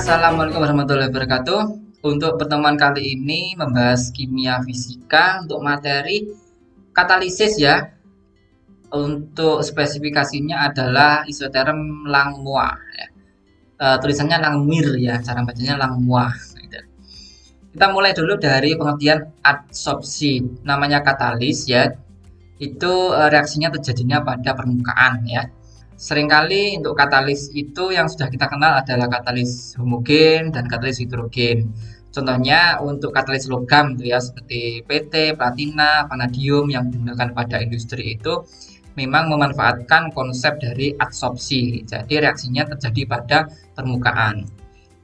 Assalamualaikum warahmatullahi wabarakatuh. Untuk pertemuan kali ini membahas kimia fisika untuk materi katalisis ya. Untuk spesifikasinya adalah isoterm Langmuir ya. Tulisannya Langmuir ya, cara bacanya Langmuir gitu. Kita mulai dulu dari pengertian adsorpsi. Namanya katalis ya. Itu reaksinya terjadinya pada permukaan ya. Seringkali untuk katalis itu yang sudah kita kenal adalah katalis homogen dan katalis hidrogen. Contohnya untuk katalis logam itu ya seperti PT, platina, vanadium yang digunakan pada industri itu memang memanfaatkan konsep dari adsorpsi. Jadi reaksinya terjadi pada permukaan.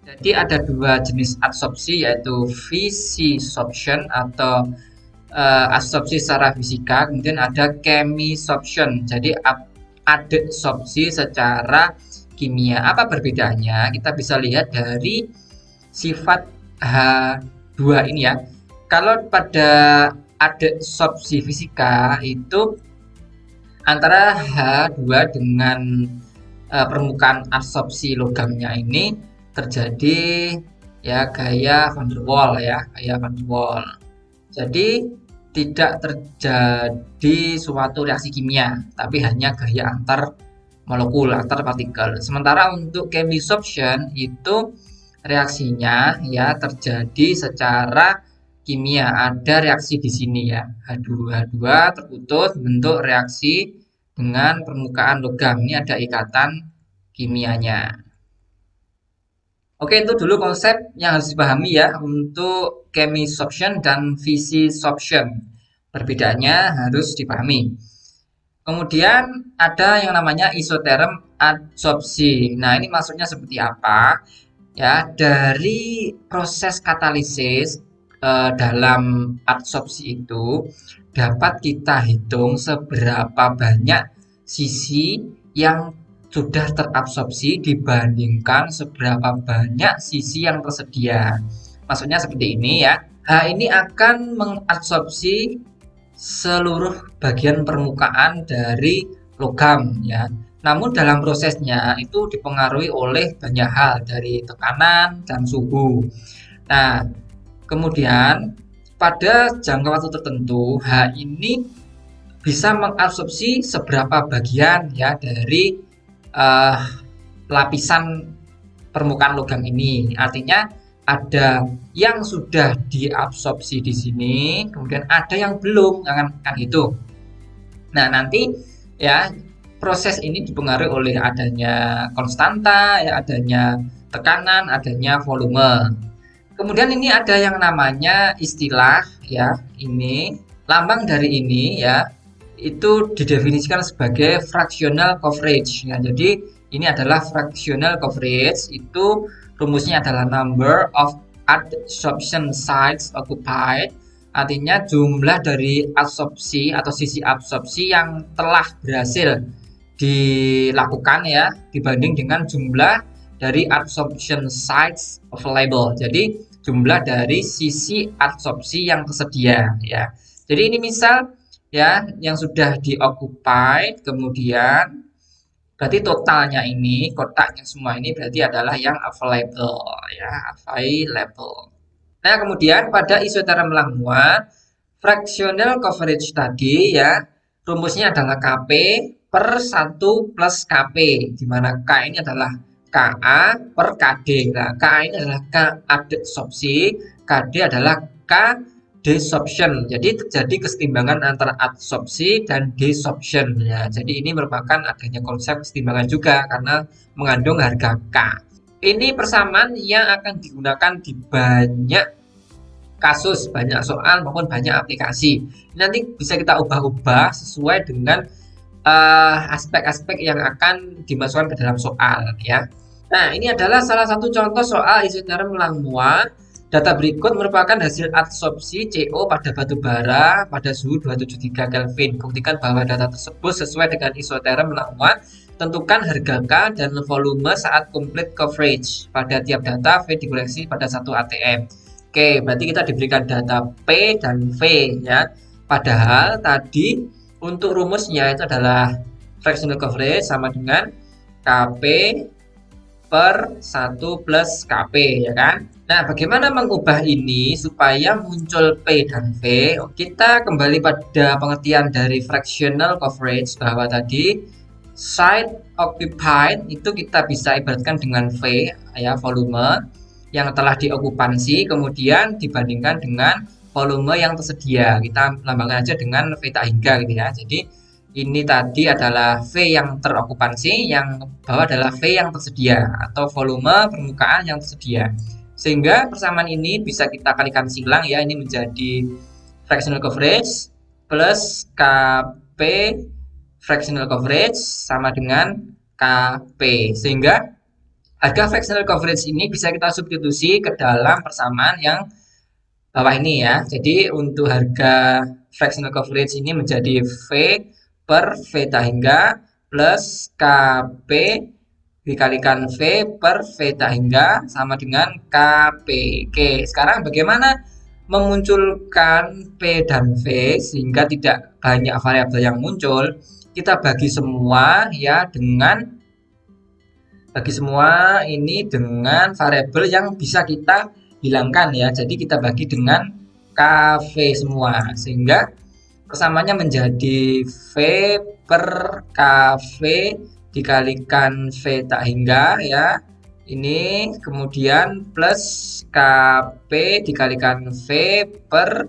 Jadi ada dua jenis adsorpsi yaitu physisorption atau adsorpsi secara fisika, kemudian ada chemisorption. Jadi adsorpsi secara kimia. Apa perbedaannya? Kita bisa lihat dari sifat H2 ini ya. Kalau pada adsorpsi fisika itu antara H2 dengan permukaan adsorpsi logamnya ini terjadi ya gaya van der Waals ya, gaya van der Waals. Jadi tidak terjadi suatu reaksi kimia, tapi hanya gaya antar molekul, antar partikel. Sementara untuk chemisorption itu reaksinya ya terjadi secara kimia. Ada reaksi di sini ya. H2 terputus bentuk reaksi dengan permukaan logam. Ini ada ikatan kimianya. Oke, itu dulu konsep yang harus dipahami ya untuk chemisorption dan physisorption. Perbedaannya harus dipahami. Kemudian ada yang namanya isoterm adsorpsi. Nah, ini maksudnya seperti apa? Ya, dari proses katalisis dalam adsorpsi itu dapat kita hitung seberapa banyak sisi yang sudah terabsorpsi dibandingkan seberapa banyak sisi yang tersedia. Maksudnya seperti ini ya. H ini akan mengabsorpsi seluruh bagian permukaan dari logam ya. Namun dalam prosesnya itu dipengaruhi oleh banyak hal dari tekanan dan suhu. Nah, kemudian pada jangka waktu tertentu H ini bisa mengabsorpsi seberapa bagian ya dari lapisan permukaan logam ini. Artinya ada yang sudah diabsorpsi di sini, kemudian ada yang belum, kan gitu. Nah, nanti ya proses ini dipengaruhi oleh adanya konstanta, ya adanya tekanan, adanya volume. Kemudian ini ada yang namanya istilah ya, ini lambang dari ini ya itu didefinisikan sebagai fractional coverage. Ya, jadi ini adalah fractional coverage, itu rumusnya adalah number of adsorption sites occupied, artinya jumlah dari absorpsi atau sisi absorpsi yang telah berhasil dilakukan ya dibanding dengan jumlah dari absorption sites available. Jadi jumlah dari sisi absorpsi yang tersedia ya. Jadi ini misal ya yang sudah dioccupied, kemudian berarti totalnya ini kotaknya semua ini berarti adalah yang available ya, available. Nah, kemudian pada isoterm Langmuir fractional coverage tadi ya rumusnya adalah Kp per 1 plus Kp, di mana K ini adalah Ka per Kd. Nah, Ka ini adalah K adsorpsi, Kd adalah K desorption. Jadi terjadi kesetimbangan antara adsorpsi dan desorption ya. Jadi ini merupakan adanya konsep kesetimbangan juga karena mengandung harga K. Ini persamaan yang akan digunakan di banyak kasus, banyak soal maupun banyak aplikasi. Nanti bisa kita ubah-ubah sesuai dengan aspek-aspek yang akan dimasukkan ke dalam soal ya. Nah, ini adalah salah satu contoh soal isoterm Langmuir. Data berikut merupakan hasil adsorpsi CO pada batu bara pada suhu 273 Kelvin. Buktikan bahwa data tersebut sesuai dengan isoterm Langmuir. Tentukan harga K dan volume saat complete coverage. Pada tiap data V dikoleksi pada 1 ATM. Oke, berarti kita diberikan data P dan V ya. Padahal tadi untuk rumusnya itu adalah fractional coverage sama dengan Kp per 1 plus KP, ya kan? Nah, bagaimana mengubah ini supaya muncul P dan V? Kita kembali pada pengertian dari fractional coverage bahwa tadi site occupied itu kita bisa ibaratkan dengan V, ya, volume yang telah diokupansi kemudian dibandingkan dengan volume yang tersedia. Kita lambangkan aja dengan V tak hingga gitu ya. Jadi ini tadi adalah V yang terokupansi, yang bawah adalah V yang tersedia atau volume permukaan yang tersedia. Sehingga persamaan ini bisa kita kalikan silang ya, ini menjadi fractional coverage plus KP fractional coverage sama dengan KP. Sehingga harga fractional coverage ini bisa kita substitusi ke dalam persamaan yang bawah ini ya. Jadi untuk harga fractional coverage ini menjadi V per V tak hingga plus KP dikalikan V per V tak hingga sama dengan KP. Oke, sekarang bagaimana memunculkan P dan V sehingga tidak banyak variabel yang muncul? Kita bagi semua ini dengan variabel yang bisa kita hilangkan ya. Jadi kita bagi dengan KV semua sehingga persamaannya menjadi V per KV dikalikan V tak hingga ya. Ini kemudian plus KP dikalikan V per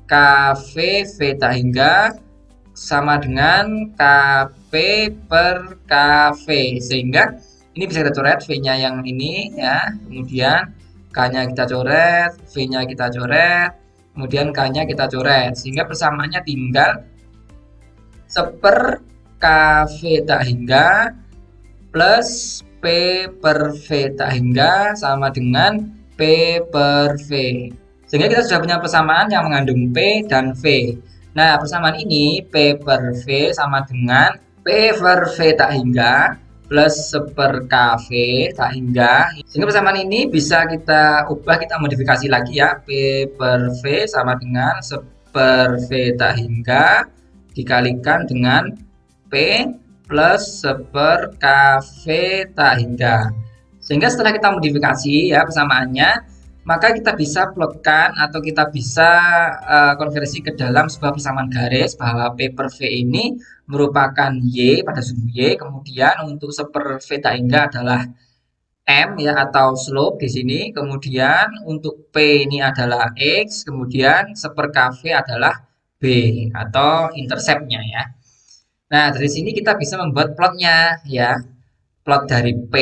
KV V tak hingga sama dengan KP per KV sehingga ini bisa kita coret V-nya yang ini ya, kemudian K-nya kita coret, V-nya kita coret, kemudian K-nya kita coret sehingga persamaannya tinggal seper KV tak hingga plus P per V tak hingga sama dengan P per V sehingga kita sudah punya persamaan yang mengandung P dan V. Nah, persamaan ini P per V sama dengan P per V tak hingga plus seper KV tak hingga sehingga persamaan ini bisa kita ubah, kita modifikasi lagi ya. P per V sama dengan seper V tak hingga dikalikan dengan P plus seper KV tak hingga sehingga setelah kita modifikasi ya persamaannya, maka kita bisa plotkan atau kita bisa konversi ke dalam sebuah persamaan garis bahwa P per V ini merupakan Y pada sumbu Y, kemudian untuk seper V tak hingga adalah M ya atau slope di sini, kemudian untuk P ini adalah X, kemudian seper KV adalah B atau interceptnya ya. Nah, dari sini kita bisa membuat plotnya ya. Plot dari P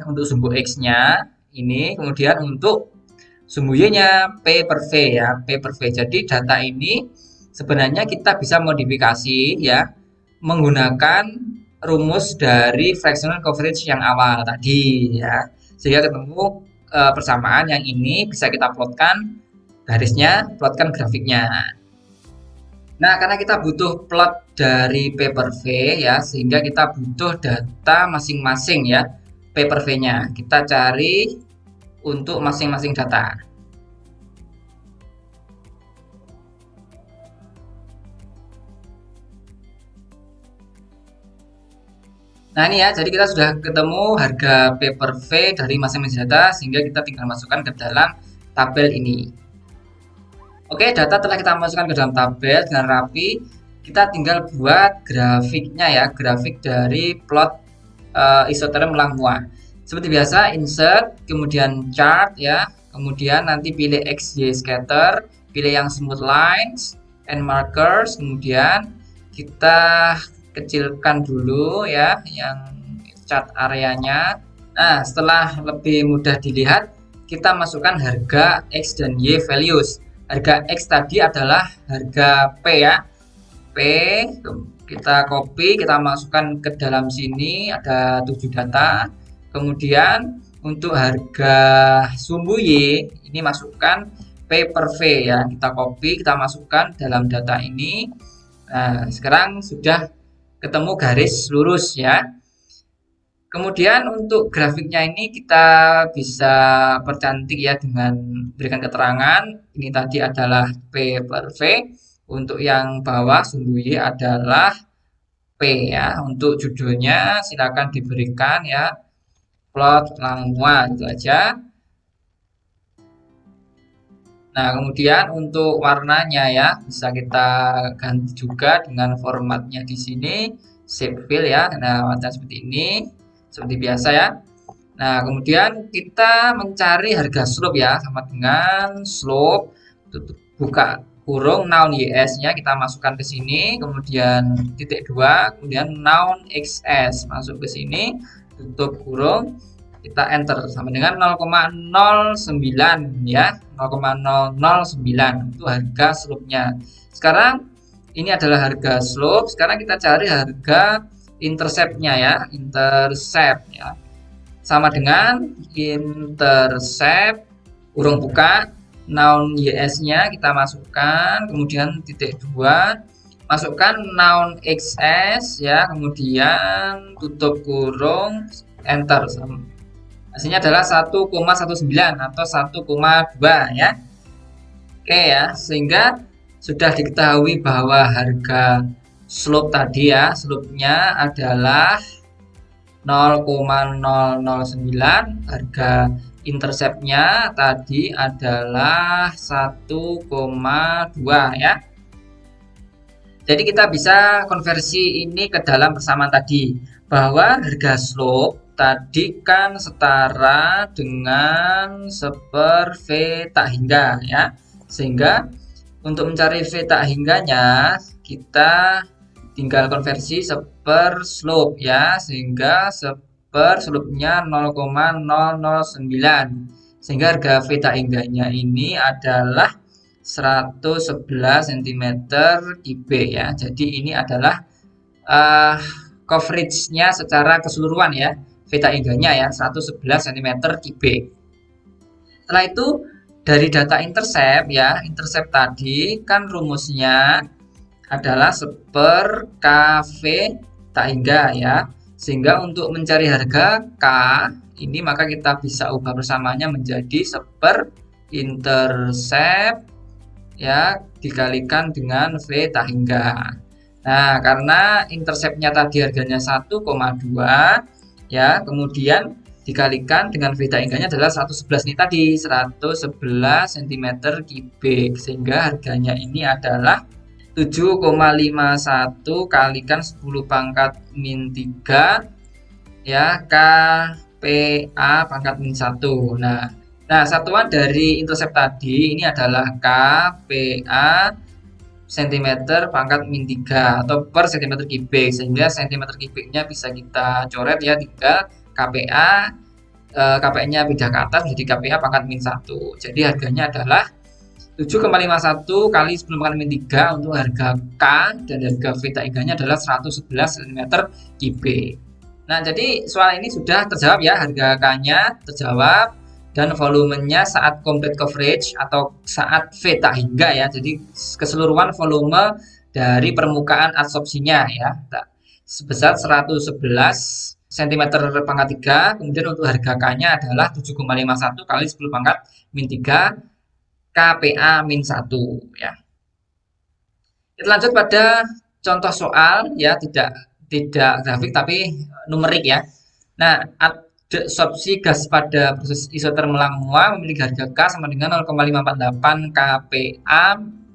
untuk sumbu X-nya ini, kemudian untuk sumbu Y-nya P per V ya, P per V. Jadi data ini sebenarnya kita bisa modifikasi ya menggunakan rumus dari fractional coverage yang awal tadi ya. Sehingga ketemu persamaan yang ini bisa kita plotkan garisnya, plotkan grafiknya. Nah, karena kita butuh plot dari P per V ya, sehingga kita butuh data masing-masing ya P per V-nya. Kita cari untuk masing-masing data. Nah ini ya, jadi kita sudah ketemu harga P per V dari masing-masing data sehingga kita tinggal masukkan ke dalam tabel ini. Oke, data telah kita masukkan ke dalam tabel dengan rapi. Kita tinggal buat grafiknya ya, grafik dari plot isoterm Langmuir. Seperti biasa, insert, kemudian chart ya, kemudian nanti pilih X, Y scatter, pilih yang smooth lines and markers, kemudian kita kecilkan dulu ya yang chart areanya. Nah, setelah lebih mudah dilihat, kita masukkan harga X dan Y values. Harga X tadi adalah harga P ya. P kita copy, kita masukkan ke dalam sini ada 7 data. Kemudian untuk harga sumbu Y ini masukkan P per V ya. Kita copy, kita masukkan dalam data ini. Nah, sekarang sudah ketemu garis lurus ya. Kemudian untuk grafiknya ini kita bisa percantik ya dengan berikan keterangan. Ini tadi adalah P per V. Untuk yang bawah sumbu Y adalah P ya. Untuk judulnya silakan diberikan ya. plot Langmuah itu aja. Nah, kemudian untuk warnanya ya, bisa kita ganti juga dengan formatnya di sini, shape fill ya. Nah, warna seperti ini, seperti biasa ya. Nah, kemudian kita mencari harga slope ya, sama dengan slope, tutup buka kurung noun ys-nya kita masukkan ke sini, kemudian titik dua, kemudian noun xs masuk ke sini, tutup kurung, kita enter sama dengan 0,09 ya, 0,009 itu harga slope-nya. Sekarang ini adalah harga slope, sekarang kita cari harga intercept-nya ya, intercept ya. Sama dengan intercept kurung buka noun ys-nya kita masukkan, kemudian titik dua, masukkan noun xs ya, kemudian tutup kurung, enter. Hasilnya adalah 1,19 atau 1,2 ya. Oke ya, sehingga sudah diketahui bahwa harga slope tadi ya, slope-nya adalah 0,009, harga intercept-nya tadi adalah 1,2 ya. Jadi kita bisa konversi ini ke dalam persamaan tadi, bahwa harga slope tadi kan setara dengan 1/V tak hingga ya. Sehingga untuk mencari V tak hingganya kita tinggal konversi 1/slope ya, sehingga 1/slope-nya 0,009. Sehingga harga V tak hingganya ini adalah 111 cm Kb ya. Jadi ini adalah coverage-nya secara keseluruhan ya. Veta hingganya ya 111 cm Kb. Setelah itu dari data intercept ya, intercept tadi kan rumusnya adalah 1/kv tak hingga ya. Sehingga untuk mencari harga K ini maka kita bisa ubah persamaannya menjadi 1/intercept ya dikalikan dengan V tak hingga. Nah, karena interceptnya tadi harganya 1,2 ya, kemudian dikalikan dengan V tak hingganya adalah 111 ini tadi, 111 cm kubik, sehingga harganya ini adalah 7,51 kalikan 10 pangkat min 3 ya, KPA pangkat min 1. Nah, satuan dari intercept tadi ini adalah KPA cm pangkat min 3 atau per cm kubik, sehingga cm kubiknya bisa kita coret ya, tinggal KPA KPA-nya pindah ke atas menjadi KPA pangkat min 1. Jadi harganya adalah 7,51 kali 10 pangkat min 3 untuk harga K, dan harga V tak hingganya adalah 111 cm kubik. Nah, jadi soal ini sudah terjawab ya, harga K-nya terjawab dan volumenya saat complete coverage atau saat V tak hingga ya. Jadi keseluruhan volume dari permukaan adsorpsinya ya sebesar 111 cm pangkat 3. Kemudian untuk harga K-nya adalah 7,51 kali 10 pangkat min 3 KPA min 1 ya. Kita lanjut pada contoh soal ya, tidak grafik tapi numerik ya. Nah, adsorpsi gas pada proses isotermal Langmuah memiliki harga K sama dengan 0,548 kPa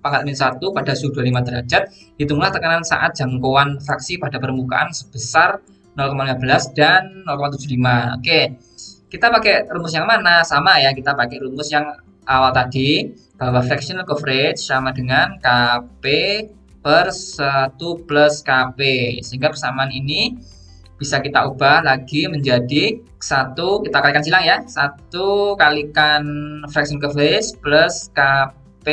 pangkat min 1 pada suhu 25 derajat. Hitunglah tekanan saat jangkauan fraksi pada permukaan sebesar 0,15 dan 0,75. Oke, kita pakai rumus yang mana? Sama ya, kita pakai rumus yang awal tadi, bahwa fractional coverage sama dengan Kp per 1 plus Kp, sehingga persamaan ini bisa kita ubah lagi menjadi 1, kita kalikan silang ya, 1 kalikan fractional coverage plus Kp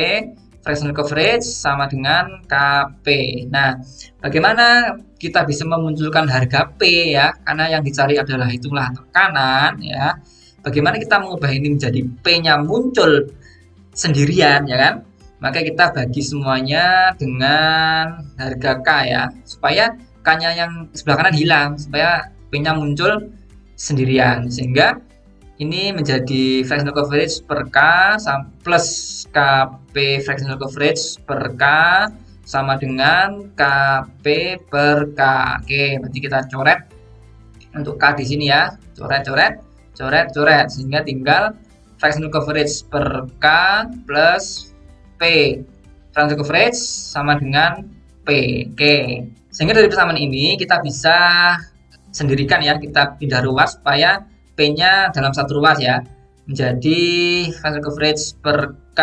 fractional coverage sama dengan Kp. Nah, bagaimana kita bisa memunculkan harga P ya, karena yang dicari adalah hitunglah tekanan ya. Bagaimana kita mengubah ini menjadi P-nya muncul sendirian ya kan? Maka kita bagi semuanya dengan harga K ya, supaya K-nya yang sebelah kanan hilang, supaya P-nya muncul sendirian, sehingga ini menjadi fractional coverage per K plus Kp fractional coverage per K sama dengan Kp per K. Oke, berarti kita coret untuk K di sini ya, coret-coret. coret, sehingga tinggal fractional coverage per K plus P. Fractional coverage sama dengan P. Oke. Sehingga dari persamaan ini kita bisa sendirikan ya, kita pindah ruas supaya P-nya dalam satu ruas ya. Menjadi fractional coverage per K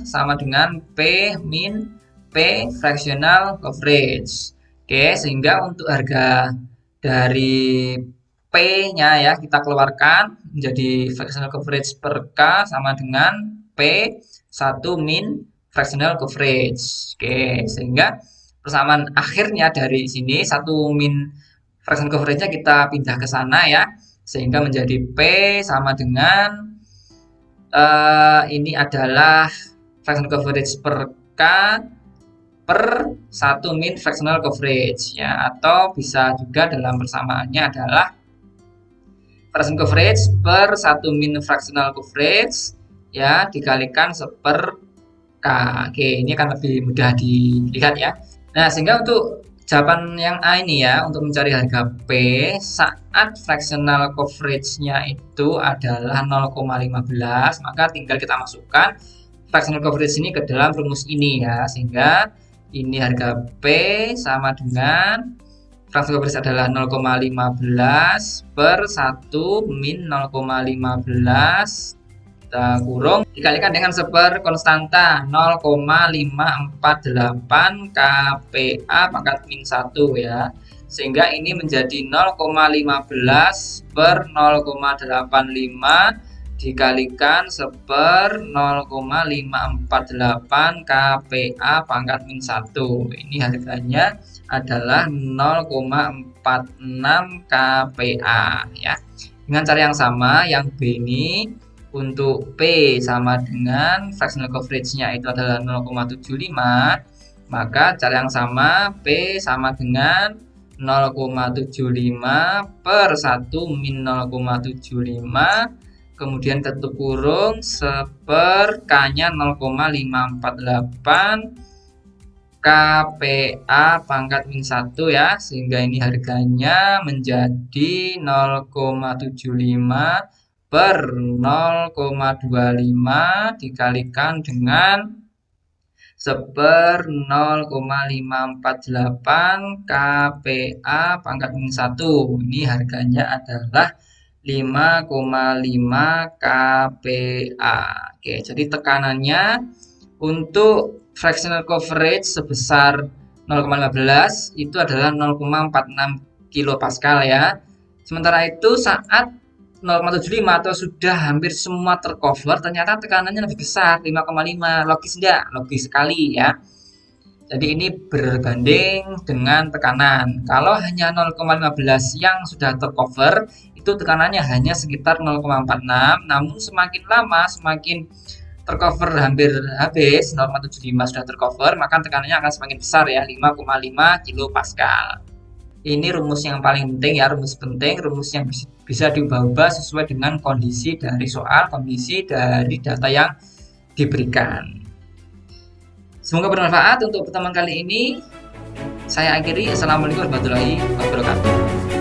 sama dengan P min P fractional coverage. Oke, sehingga untuk harga dari P-nya ya kita keluarkan menjadi fractional coverage per K sama dengan P 1 min fractional coverage. Oke, sehingga persamaan akhirnya dari sini 1 min fractional coverage-nya kita pindah ke sana ya, sehingga menjadi P sama dengan ini adalah fractional coverage per K per 1 min fractional coverage ya, atau bisa juga dalam persamaannya adalah fractional coverage per 1 min fractional coverage ya dikalikan seper K. Oke, ini akan lebih mudah dilihat ya. Nah, sehingga untuk jawaban yang A ini ya, untuk mencari harga P saat fractional coverage-nya itu adalah 0,15, maka tinggal kita masukkan fractional coverage ini ke dalam rumus ini ya, sehingga ini harga P sama dengan fractional coverage adalah 0,15 per 1 min 0,15 kita kurung dikalikan dengan seper konstanta 0,548 kPa pangkat min 1 ya, sehingga ini menjadi 0,15 per 0,85 dikalikan seper 0,548 kPa pangkat min 1. Ini harganya adalah 0,46 kPa ya. Dengan cara yang sama, yang B ini untuk P sama dengan fractional coverage-nya itu adalah 0,75, maka cara yang sama P sama dengan 0,75 per 1 min 0,75 kemudian tutup kurung seper K-nya 0,548 kPa pangkat min 1 ya, sehingga ini harganya menjadi 0,75 per 0,25 dikalikan dengan seper 0,548 kPa pangkat min 1. Ini harganya adalah 5,5 kPa. Oke, jadi tekanannya untuk fractional coverage sebesar 0,15 itu adalah 0,46 kilopascal ya. Sementara itu saat 0,75 atau sudah hampir semua tercover, ternyata tekanannya lebih besar, 5,5. Logis enggak? Logis sekali ya. Jadi ini berbanding dengan tekanan. Kalau hanya 0,15 yang sudah tercover, itu tekanannya hanya sekitar 0,46. Namun semakin lama, semakin tercover hampir habis, 0,75 sudah tercover, maka tekanannya akan semakin besar ya, 5,5 kilopascal. Ini rumus yang paling penting ya, rumus penting, rumus yang bisa diubah-ubah sesuai dengan kondisi dari soal, kondisi dari data yang diberikan. Semoga bermanfaat untuk pertemuan kali ini. Saya akhiri. Assalamualaikum warahmatullahi wabarakatuh.